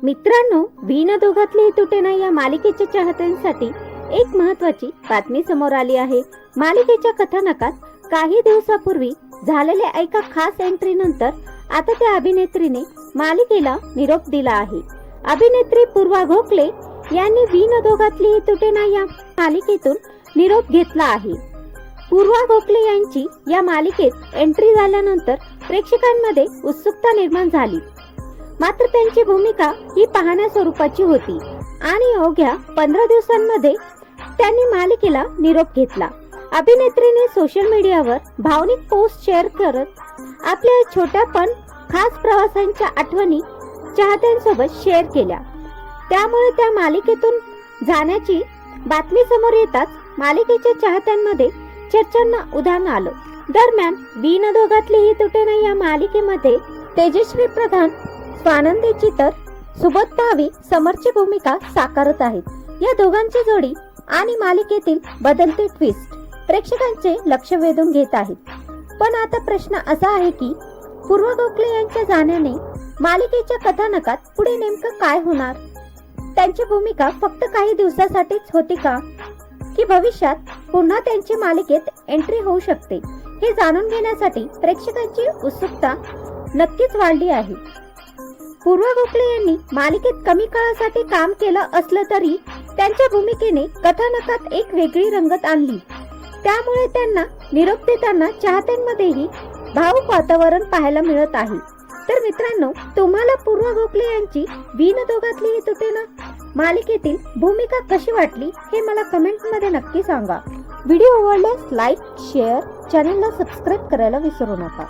मित्रांनो, वीण दोघातले तुटे नाही या मालिकेच्या चाहत्यांसाठी एक महत्त्वाची बातमी समोर आली आहे। मालिकेच्या कथानकात काही दिवसापूर्वी झालेल्या एका खास एंट्री नंतर आता त्या अभिनेत्रीने मालिकेला निरोप दिला आहे। अभिनेत्री पूर्वा गोखले यांनी वीण दोघातले तुटे नाही या मालिकेतून निरोप घेतला आहे। पूर्वा गोखले यांची या मालिकेत एंट्री झाल्यानंतर प्रेक्षकांमध्ये उत्सुकता निर्माण झाली। मात्र त्यांची भूमिका ही पाहण्या स्वरूपाची होती आणि अवघ्या 15 दिवसांमध्ये त्यांनी मालिकेला निरोप घेतला। अभिनेत्रीने सोशल मीडियावर भावनिक पोस्ट शेअर करत आपल्या छोट्या पण खास प्रवासांच्या आठवणी चाहत्यांसोबत शेअर केल्या। त्यामुळे त्या मालिकेतून जाण्याची बातमी समोर येताच मालिकेच्या चाहत्यांमध्ये चर्चांना उधाण आलं। दरम्यान वीण दोघातले ही तुटे नाही या मालिकेमध्ये तेजश्री प्रधान, स्वानंदी चितर, सुबोध भावी समरची भूमिका साकारत आहेत। या दोघांची जोडी आणि मालिकेतील बदलते ट्विस्ट प्रेक्षकांचे लक्ष वेधून घेत आहेत। पण आता प्रश्न असा आहे की पूर्वा गोखले यांच्या जाण्याने मालिकेच्या कथानकात पुढे नेमकं काय होणार? त्यांची भूमिका फक्त काही दिवसासाठीच होती का, की भविष्यात पुन्हा त्यांची मालिकेत एंट्री होऊ शकते? हे जाणून घेण्यासाठी प्रेक्षकांची उत्सुकता नक्कीच वाढली आहे। पूर्वा गोखले यांनी मालिकेत कमी काळासाठी काम केलं असलं तरी त्यांच्या भूमिकेने कथानकात एक वेगळी रंगत आणली। त्यामुळे त्यांना निरोप देताना चाहत्यांमध्येही भावुक वातावरण पाहायला मिळत आहे। तर मित्रांनो, तुम्हाला पूर्वा गोखले यांची वीण दोघातली ही तुटे ना मालिकेतील भूमिका कशी वाटली हे मला कमेंट मध्ये नक्की सांगा। व्हिडिओ आवडल्यास लाईक, शेअर, चॅनलला सबस्क्राईब करायला विसरू नका।